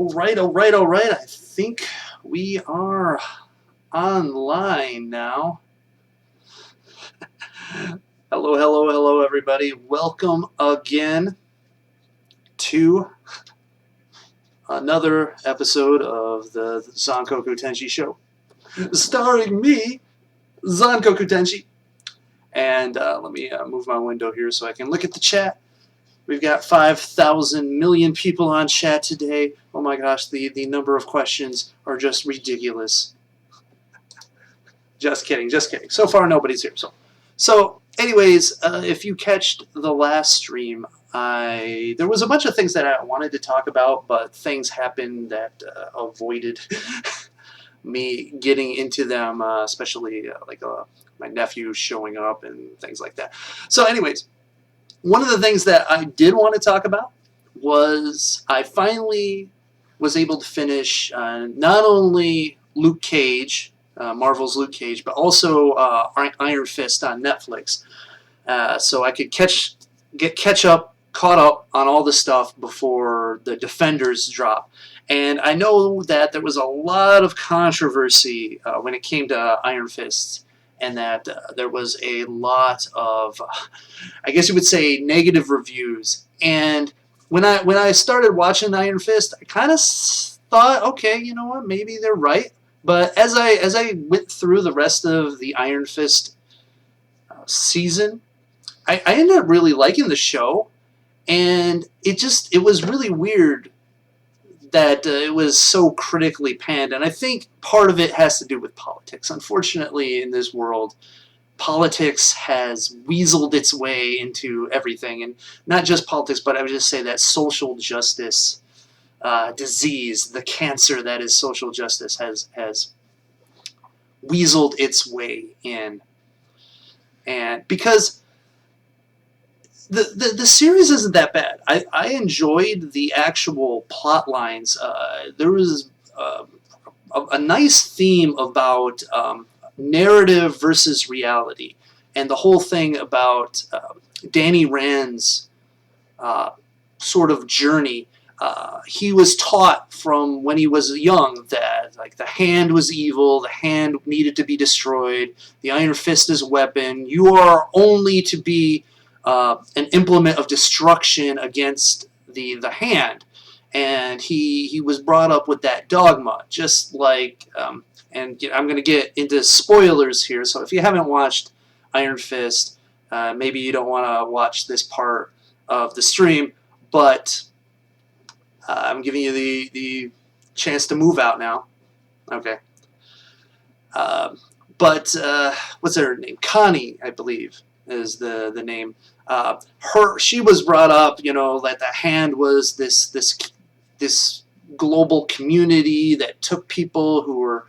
All right. I think we are online now. Hello, everybody. Welcome again to another episode of the Zankoku Tenshi show, starring me, Zankoku Tenshi. And let me move my window here so I can look at the chat. We've got 5,000 million people on chat today. Oh my gosh, the number of questions are just ridiculous. Just kidding. So far, nobody's here. So anyways, if you catched the last stream, there was a bunch of things that I wanted to talk about, but things happened that avoided me getting into them, especially my nephew showing up and things like that. So anyways, one of the things that I did want to talk about was I finally was able to finish not only Luke Cage, Marvel's Luke Cage, but also Iron Fist on Netflix, so I could caught up on all the stuff before the Defenders drop. And I know that there was a lot of controversy when it came to Iron Fist, and that there was a lot of, I guess you would say, negative reviews. And when I started watching Iron Fist, I kind of thought, okay, you know what, maybe they're right. But as I went through the rest of the Iron Fist season, I ended up really liking the show, and it was really weird that it was so critically panned. And I think part of it has to do with politics. Unfortunately, in this world, politics has weaseled its way into everything, and not just politics, but I would just say that social justice disease, the cancer that is social justice, has weaseled its way in. And because the series isn't that bad. I enjoyed the actual plot lines. There was a nice theme about narrative versus reality, and the whole thing about Danny Rand's sort of journey. He was taught from when he was young that the hand was evil, the hand needed to be destroyed, the Iron Fist is a weapon. You are only to be an implement of destruction against the hand. And he was brought up with that dogma, just like, and I'm going to get into spoilers here, so if you haven't watched Iron Fist, maybe you don't want to watch this part of the stream, but I'm giving you the chance to move out now. Okay. But what's her name? Connie, I believe, is the name. She was brought up, that the hand was this global community that took people who were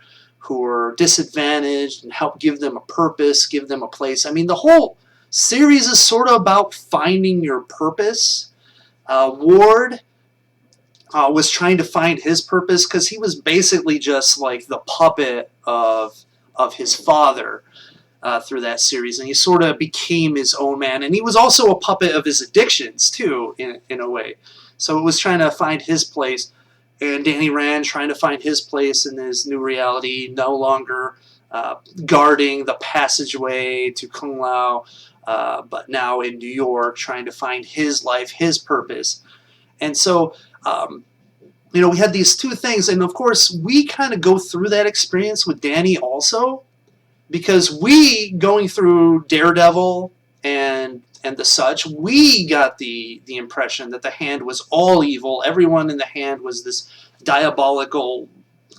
disadvantaged and helped give them a purpose, give them a place. I mean, the whole series is sort of about finding your purpose. Ward was trying to find his purpose because he was basically just like the puppet of his father through that series, and he sort of became his own man, and he was also a puppet of his addictions too, in a way. So it was trying to find his place, and Danny Rand trying to find his place in his new reality, no longer guarding the passageway to Kung Lao, but now in New York trying to find his life, his purpose. And so we had these two things, and of course we kind of go through that experience with Danny also, because we, going through Daredevil and the such, we got the impression that the hand was all evil. Everyone in the hand was this diabolical,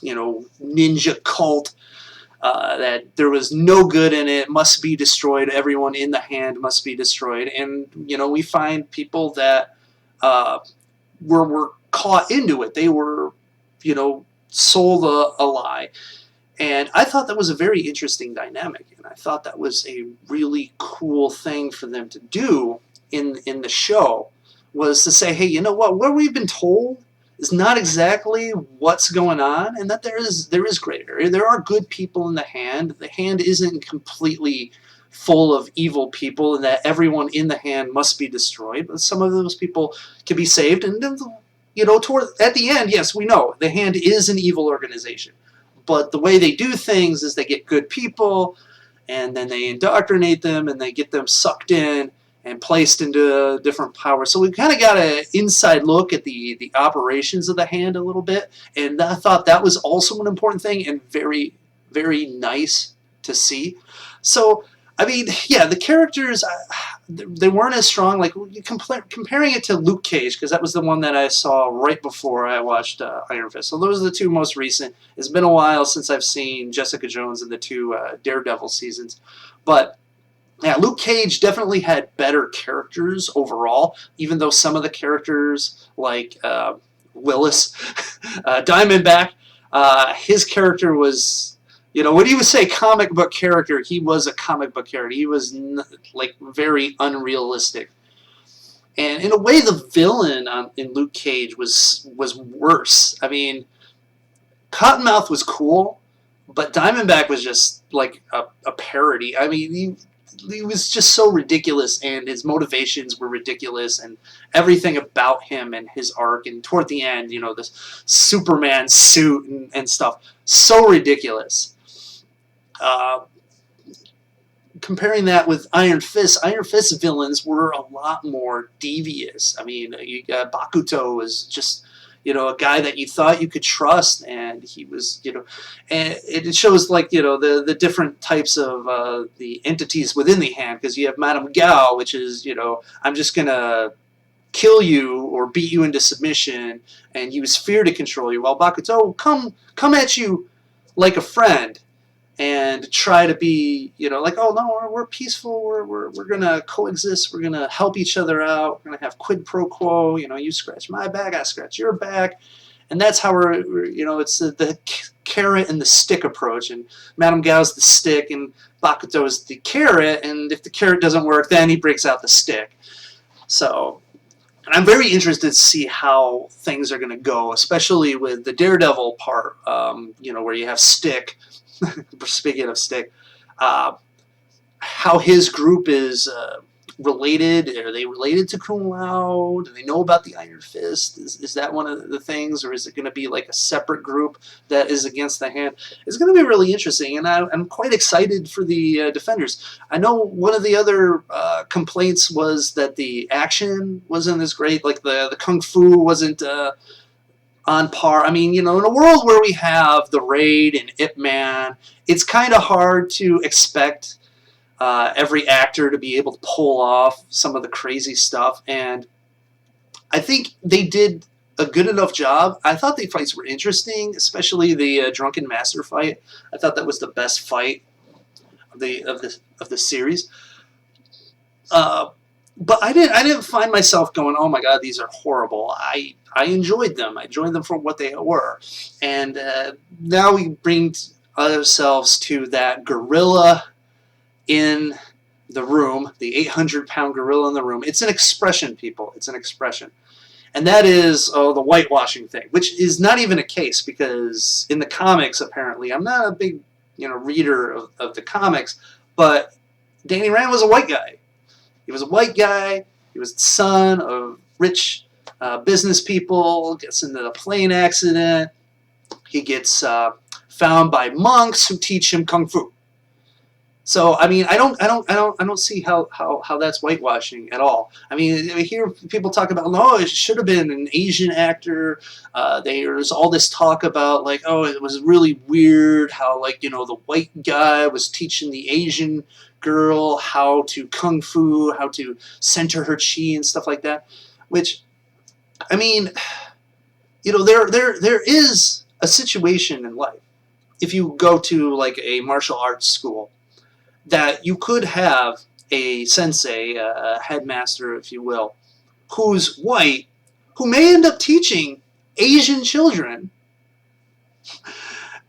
ninja cult, that there was no good in it, must be destroyed. Everyone in the hand must be destroyed. And, we find people that were caught into it. They were, sold a lie. And I thought that was a very interesting dynamic, and I thought that was a really cool thing for them to do in the show, was to say, hey, you know what we've been told is not exactly what's going on, and that there is gray area. There are good people in the hand. The hand isn't completely full of evil people, and that everyone in the hand must be destroyed, but some of those people can be saved, and toward at the end, yes, we know the Hand is an evil organization, but the way they do things is they get good people, and then they indoctrinate them, and they get them sucked in and placed into different powers. So we kind of got an inside look at the operations of the Hand a little bit, and I thought that was also an important thing and very, very nice to see. So, I mean, yeah, the characters, they weren't as strong. Like, comparing it to Luke Cage, because that was the one that I saw right before I watched Iron Fist. So those are the two most recent. It's been a while since I've seen Jessica Jones in the two Daredevil seasons. But, yeah, Luke Cage definitely had better characters overall, even though some of the characters, like Willis, Diamondback, his character was... when you would say comic book character, he was a comic book character. He was like very unrealistic, and in a way, the villain in Luke Cage was worse. I mean, Cottonmouth was cool, but Diamondback was just like a parody. I mean, he was just so ridiculous, and his motivations were ridiculous, and everything about him and his arc, and toward the end, this Superman suit and stuff, so ridiculous. Comparing that with Iron Fist villains were a lot more devious. I mean, Bakuto was just, a guy that you thought you could trust, and he was, and it shows like, the different types of the entities within the Hand, because you have Madame Gao, which is, I'm just gonna kill you or beat you into submission and use fear to control you, while Bakuto come at you like a friend and try to be, like, oh no, we're peaceful, we're gonna coexist, we're gonna help each other out, we're gonna have quid pro quo, you scratch my back, I scratch your back, and that's how we're it's the carrot and the stick approach, and Madame Gao's the stick, and Bakuto is the carrot, and if the carrot doesn't work, then he breaks out the stick. So, and I'm very interested to see how things are gonna go, especially with the Daredevil part, where you have Stick. Speaking of Stick, how his group is related. Are they related to Kung Lao? Do they know about the Iron Fist? Is that one of the things, or is it going to be like a separate group that is against the Hand? It's going to be really interesting, and I'm quite excited for the Defenders. I know one of the other complaints was that the action wasn't as great, like the Kung Fu wasn't... on par. I mean, in a world where we have the Raid and Ip Man, it's kind of hard to expect every actor to be able to pull off some of the crazy stuff, and I think they did a good enough job. I thought the fights were interesting, especially the Drunken Master fight. I thought that was the best fight of the series. But I didn't find myself going, oh my god, these are horrible. I enjoyed them. I enjoyed them for what they were. And now we bring ourselves to that gorilla in the room, the 800-pound gorilla in the room. It's an expression, people. It's an expression. And that is the whitewashing thing, which is not even a case, because in the comics, apparently, I'm not a big reader of the comics, but Danny Rand was a white guy. He was a white guy. He was the son of rich business people. Gets into a plane accident. He gets found by monks who teach him kung fu. So I mean, I don't see how that's whitewashing at all. I mean, I hear people talk about, no, it should have been an Asian actor. There's all this talk about like, oh, it was really weird how like the white guy was teaching the Asian girl how to kung fu, how to center her chi and stuff like that. Which, I mean, there is a situation in life, if you go to like a martial arts school, that you could have a sensei, a headmaster, if you will, who's white, who may end up teaching Asian children.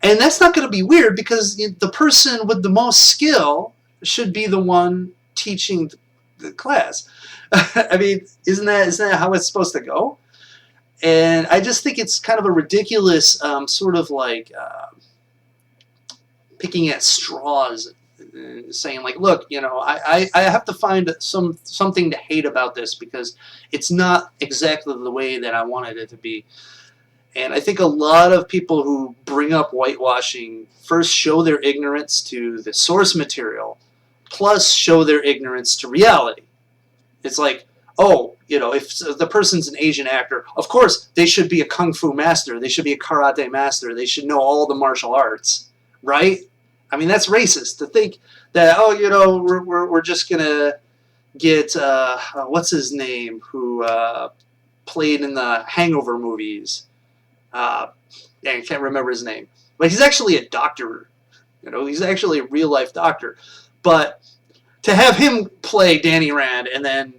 And that's not going to be weird, because the person with the most skill should be the one teaching the class. I mean, isn't that how it's supposed to go? And I just think it's kind of a ridiculous sort of like picking at straws saying like, look, I have to find something to hate about this because it's not exactly the way that I wanted it to be. And I think a lot of people who bring up whitewashing first show their ignorance to the source material, plus show their ignorance to reality. It's like, oh, if the person's an Asian actor, of course they should be a kung fu master, they should be a karate master, they should know all the martial arts, right? I mean, that's racist to think that, oh, we're just gonna get what's his name, who played in the Hangover movies. I can't remember his name, but he's actually a doctor. He's actually a real life doctor. But to have him play Danny Rand and then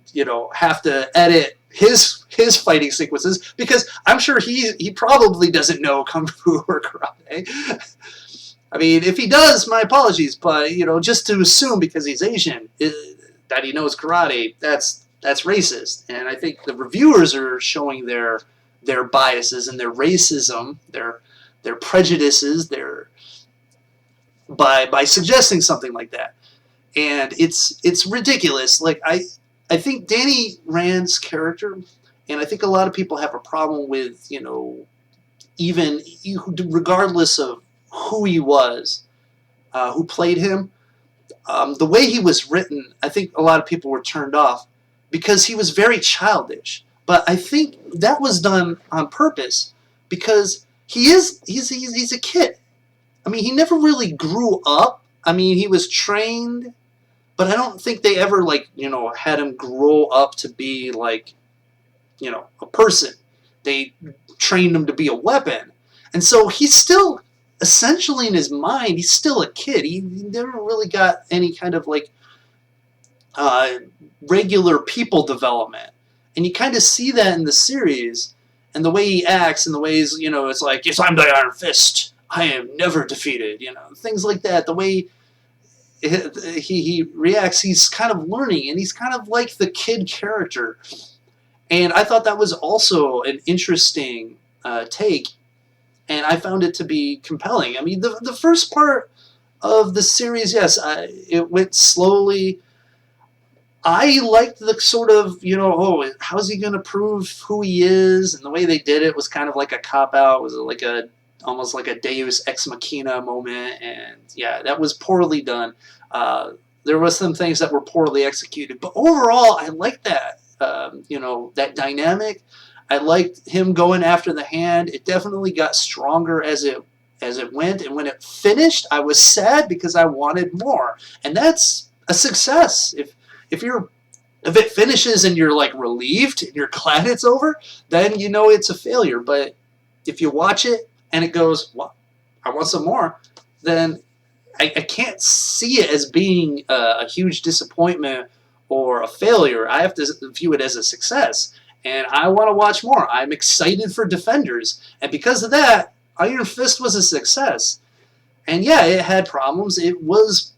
have to edit his fighting sequences, because I'm sure he probably doesn't know kung fu or karate. I mean, if he does, my apologies, but just to assume because he's Asian that he knows karate, that's racist. And I think the reviewers are showing their biases and their racism, their prejudices, by suggesting something like that. And it's ridiculous. Like I think Danny Rand's character, and I think a lot of people have a problem with, even regardless of who he was, who played him, the way he was written, I think a lot of people were turned off because he was very childish. But I think that was done on purpose because he's a kid. I mean, he never really grew up. I mean, he was trained, but I don't think they ever had him grow up to be like, a person. They trained him to be a weapon. And so he's still essentially in his mind, he's still a kid. He never really got any kind of regular people development. And you kind of see that in the series, and the way he acts, and the ways, it's like, yes, I'm the Iron Fist. I am never defeated. Things like that. The way he reacts, he's kind of learning, and he's kind of like the kid character. And I thought that was also an interesting take, and I found it to be compelling. I mean, the first part of the series, yes, it went slowly. I liked the sort of, how's he going to prove who he is? And the way they did it was kind of like a cop-out. It was almost like a Deus Ex Machina moment. And yeah, that was poorly done. There was some things that were poorly executed. But overall, I liked that, that dynamic. I liked him going after the hand. It definitely got stronger as it went. And when it finished, I was sad because I wanted more. And that's a success. If it finishes and you're relieved and you're glad it's over, then it's a failure. But if you watch it and it goes, well, I want some more, then I can't see it as being a huge disappointment or a failure. I have to view it as a success. And I want to watch more. I'm excited for Defenders. And because of that, Iron Fist was a success. And yeah, it had problems. It was...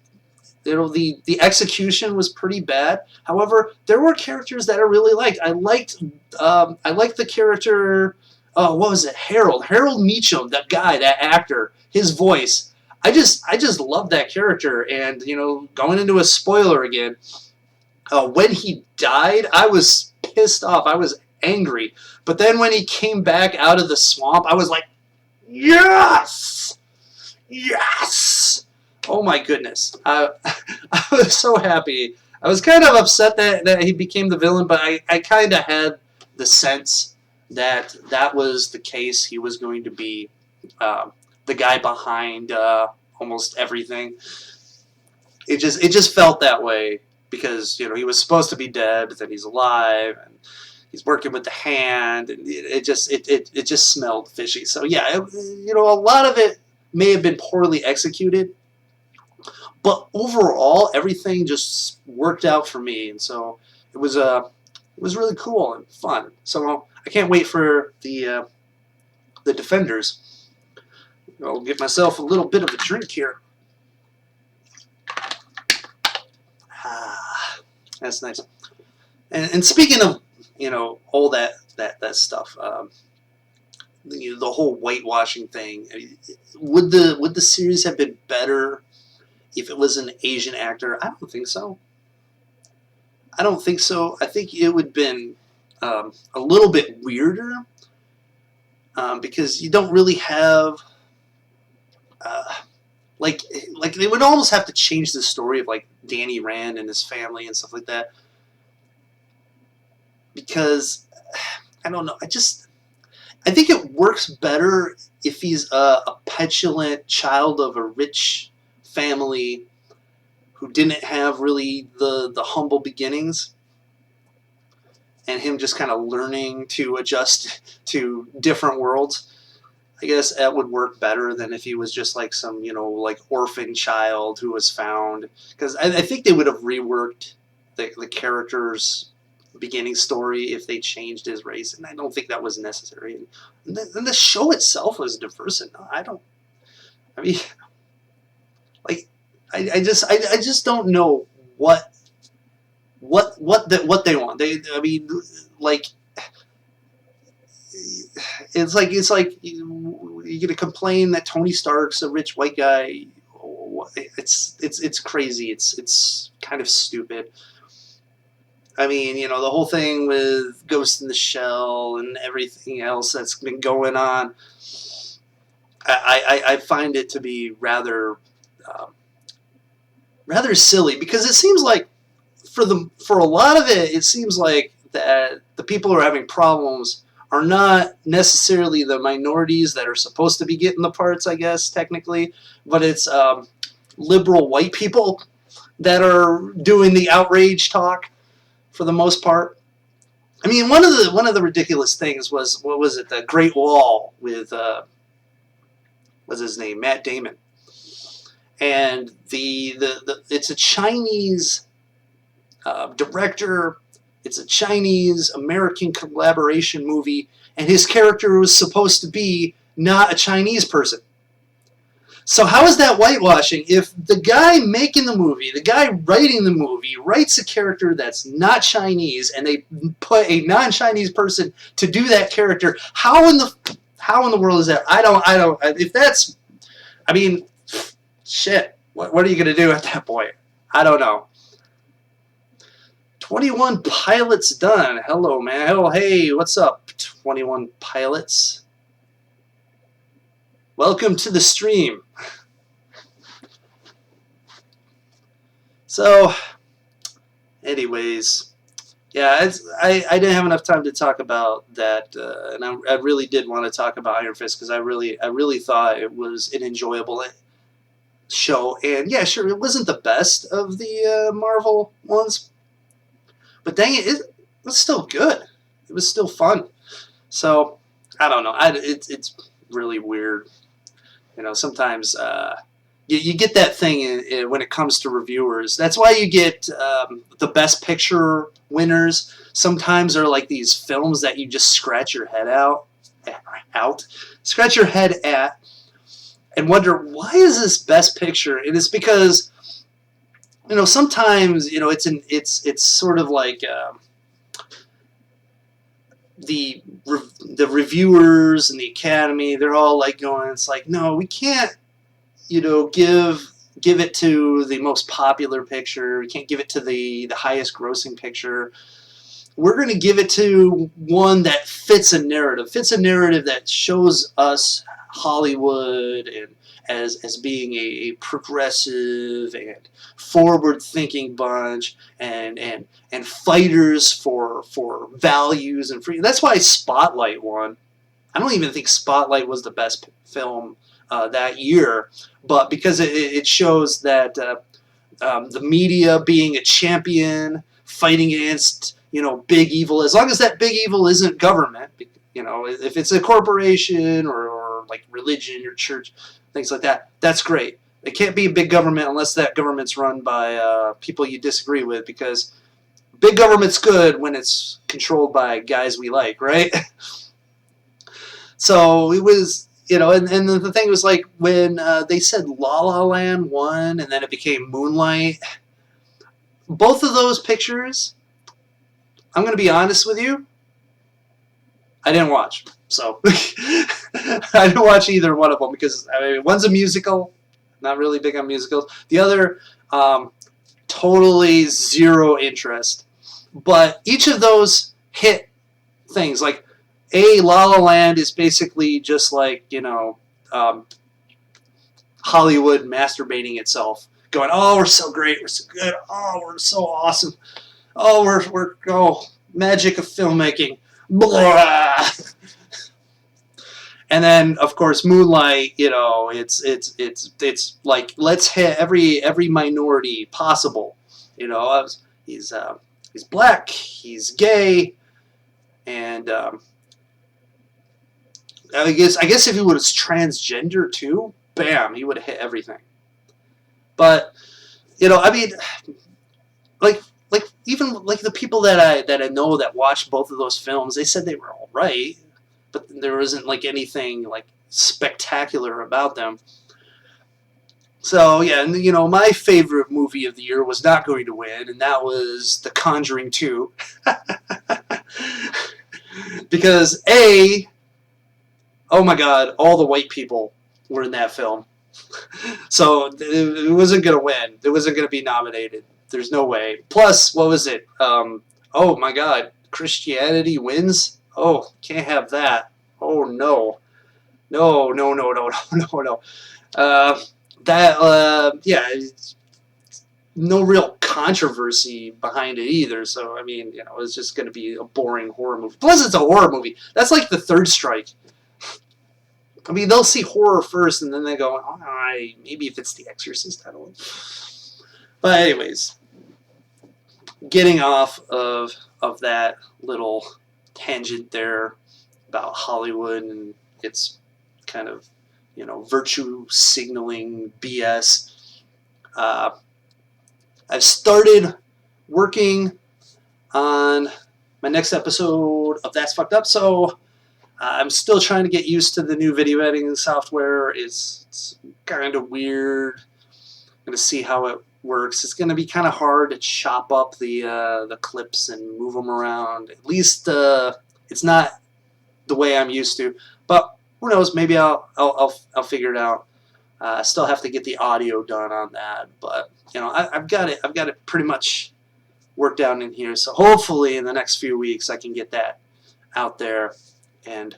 the execution was pretty bad. However, there were characters that I really liked. I liked the character. Oh, what was it? Harold Meacham. That guy, that actor, his voice. I just loved that character. And going into a spoiler again, when he died, I was pissed off. I was angry. But then when he came back out of the swamp, I was like, yes, yes. Oh my goodness. I was so happy. I was kind of upset that he became the villain, but I kind of had the sense that was the case. He was going to be the guy behind almost everything. It just felt that way because he was supposed to be dead, but then he's alive and he's working with the hand, and it just smelled fishy. So yeah, a lot of it may have been poorly executed. But overall, everything just worked out for me, and so it was really cool and fun. So I can't wait for the Defenders. I'll get myself a little bit of a drink here. Ah, that's nice. And speaking of all that stuff, the whole whitewashing thing. Would the series have been better if it was an Asian actor, I don't think so. I don't think so. I think it would have been a little bit weirder because you don't really have uh, like they would almost have to change the story of like Danny Rand and his family and stuff like that because I don't know. I think it works better if he's a petulant child of a rich family who didn't have really the humble beginnings, and him just kind of learning to adjust to different worlds. I guess that would work better than if he was just like some, like orphan child who was found. Because I think they would have reworked the character's beginning story if they changed his race, and I don't think that was necessary. And the show itself was diverse enough. I mean, like, I just don't know what they want. I mean, like, it's like you're gonna complain that Tony Stark's a rich white guy. It's crazy. It's kind of stupid. I mean, the whole thing with Ghost in the Shell and everything else that's been going on. I find it to be rather silly because it seems like for a lot of it, it seems like that the people who are having problems are not necessarily the minorities that are supposed to be getting the parts, I guess, technically, but it's liberal white people that are doing the outrage talk for the most part. I mean, one of the ridiculous things was, what was it, the Great Wall with what's his name, Matt Damon, and the it's a Chinese director. It's a Chinese-American collaboration movie, and his character was supposed to be not a Chinese person. So how is that whitewashing if the guy making the movie, the guy writing the movie, writes a character that's not Chinese, and they put a non-Chinese person to do that character? How in the world is that? I don't. If that's, I mean, shit. What are you gonna do at that point? I don't know. 21 Pilots done. Hello, man. Oh, hey, what's up, 21 Pilots? Welcome to the stream. So, anyways, yeah, I didn't have enough time to talk about that, and I really did want to talk about Iron Fist because I really thought it was an enjoyable show. And yeah, sure, it wasn't the best of the Marvel ones, but dang it, it was still good. It was still fun. So, I don't know. It's really weird. Sometimes you get that thing when it comes to reviewers. That's why you get the Best Picture winners. Sometimes are like these films that you just scratch your head scratch your head at, and wonder, why is this Best Picture? And it's because sometimes it's sort of like the reviewers and the Academy, they're all like going, it's like, no, we can't give it to the most popular picture. We can't give it to the highest grossing picture. We're going to give it to one that fits a narrative that shows us Hollywood and as being a progressive and forward-thinking bunch and fighters for values and freedom. That's why Spotlight won. I don't even think Spotlight was the best film that year, but because it shows that the media being a champion, fighting against big evil, as long as that big evil isn't government, if it's a corporation or like religion or church, things like that, that's great. It can't be a big government unless that government's run by people you disagree with, because big government's good when it's controlled by guys we like, right? So it was, and the thing was like when they said La La Land won and then it became Moonlight, both of those pictures, I'm going to be honest with you, I didn't watch. So I didn't watch either one of them because one's a musical Not really big on musicals. The other, totally zero interest. But each of those hit things. Like, La La Land is basically just like, Hollywood masturbating itself, going, "Oh, we're so great, we're so good, oh, we're so awesome, oh, we're magic of filmmaking, blah." And then, of course, Moonlight. It's like, let's hit every minority possible. He's he's black, he's gay, and I guess if he was transgender too, bam, he would have hit everything. But I mean, like even like the people that I know that watched both of those films, they said they were all right, but there wasn't like anything like spectacular about them. So yeah, and my favorite movie of the year was not going to win, and that was The Conjuring 2. Because oh my God, all the white people were in that film. So it wasn't going to win. It wasn't going to be nominated. There's no way. Plus, what was it? Oh my God, Christianity wins? Oh, can't have that. Oh no. No, no, no, no, no, no, no. Yeah, no real controversy behind it either. So, I mean, it's just going to be a boring horror movie. Plus, it's a horror movie. That's like the third strike. I mean, they'll see horror first, and then they go, "All right, maybe if it's The Exorcist, I don't know." But anyways, getting off of that little tangent there about Hollywood and its kind of, virtue signaling BS. I've started working on my next episode of That's Fucked Up, so I'm still trying to get used to the new video editing software. It's kind of weird. I'm going to see how it works. It's going to be kind of hard to chop up the clips and move them around. At least it's not the way I'm used to. But who knows? Maybe I'll figure it out. I still have to get the audio done on that, but I've got it pretty much worked out in here. So hopefully in the next few weeks I can get that out there and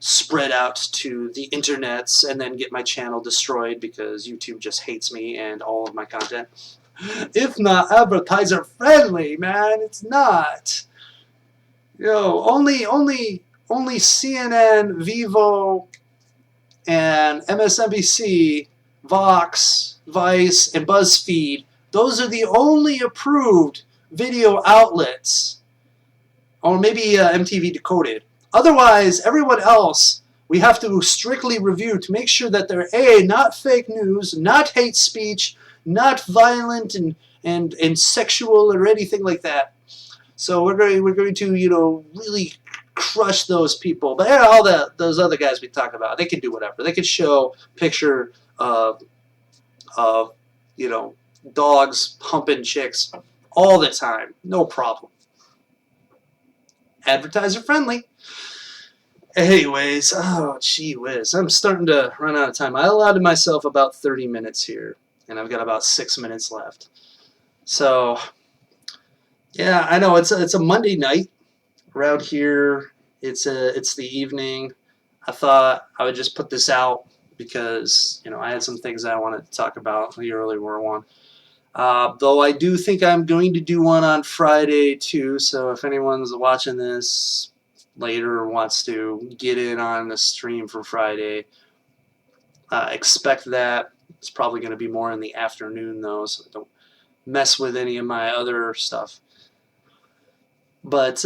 spread out to the internets, and then get my channel destroyed because YouTube just hates me and all of my content. It's not advertiser friendly, man. It's not. Only CNN, Vivo, and MSNBC, Vox, Vice, and BuzzFeed. Those are the only approved video outlets. Or maybe MTV Decoded. Otherwise, everyone else, we have to strictly review to make sure that they're not fake news, not hate speech, not violent and sexual or anything like that. So we're going to really crush those people. But all those other guys we talk about, they can do whatever. They can show picture of dogs humping chicks all the time, no problem. Advertiser friendly. Anyways, oh gee whiz, I'm starting to run out of time. I allotted myself about 30 minutes here, and I've got about 6 minutes left. So yeah, I know it's a Monday night around here. It's the evening. I thought I would just put this out because I had some things I wanted to talk about. The early were one. Though I do think I'm going to do one on Friday too. So if anyone's watching this later wants to get in on the stream for Friday, expect that. It's probably going to be more in the afternoon though, so don't mess with any of my other stuff. But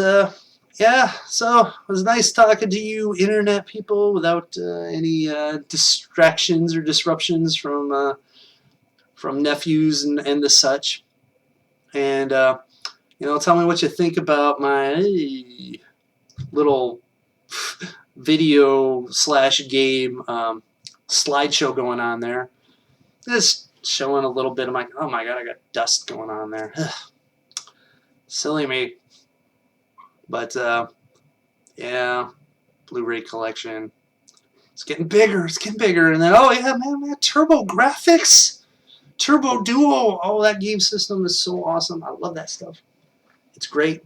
yeah, so it was nice talking to you internet people without any distractions or disruptions from nephews and the such. And tell me what you think about my little video / game slideshow going on there. Just showing a little bit of oh my God, I got dust going on there. Silly me. But yeah, Blu-ray collection. It's getting bigger. It's getting bigger. And then, oh yeah, man, Turbo Graphics, Turbo Duo. Oh, that game system is so awesome. I love that stuff. It's great.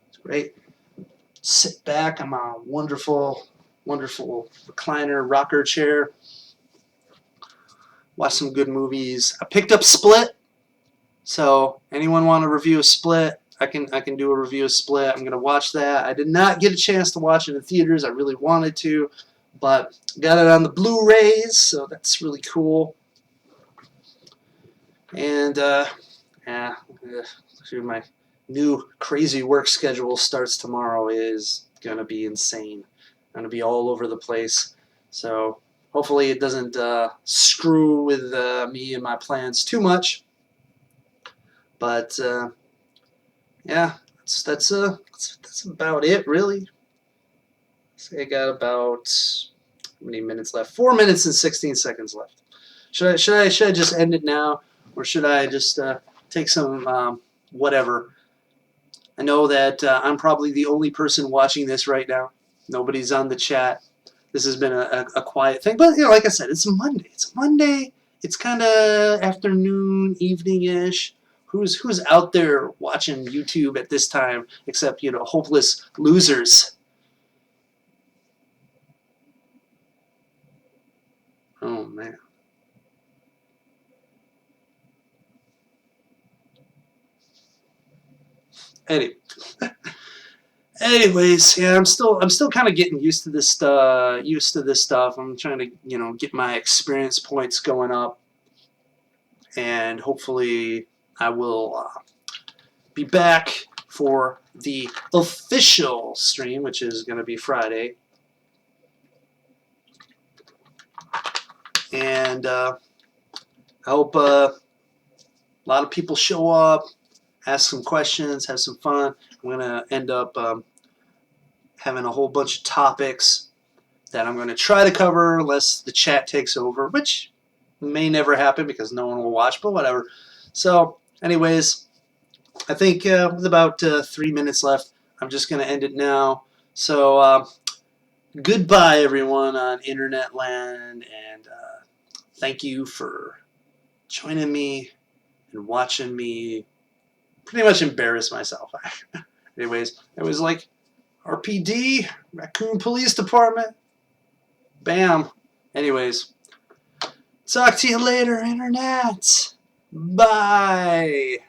It's great. Sit back. I'm on a wonderful, wonderful recliner rocker chair. Watch some good movies. I picked up Split. So anyone want to review a Split? I can do a review of Split. I'm gonna watch that. I did not get a chance to watch it in theaters. I really wanted to, but got it on the Blu-rays, so that's really cool. And yeah, my new crazy work schedule starts tomorrow. Is gonna be insane. I'm gonna be all over the place. So hopefully it doesn't screw with me and my plans too much. But yeah, that's about it, really. I got about how many minutes left? 4 minutes and 16 seconds left. Should I just end it now, or should I just take some whatever? I know that I'm probably the only person watching this right now. Nobody's on the chat. This has been a quiet thing, but like I said, it's a Monday. It's Monday. It's kind of afternoon, evening-ish. Who's out there watching YouTube at this time except hopeless losers? Oh man. Anyway. Anyways, yeah, I'm still kind of getting used to this stuff. I'm trying to get my experience points going up, and hopefully I will be back for the official stream, which is going to be Friday. And I hope a lot of people show up, ask some questions, have some fun. I'm going to end up having a whole bunch of topics that I'm going to try to cover unless the chat takes over, which may never happen because no one will watch, but whatever. So anyways, I think with about 3 minutes left, I'm just going to end it now. So goodbye, everyone on Internet Land, and thank you for joining me and watching me pretty much embarrass myself. Anyways, it was like RPD, Raccoon Police Department. Bam. Anyways, talk to you later, Internet. Bye.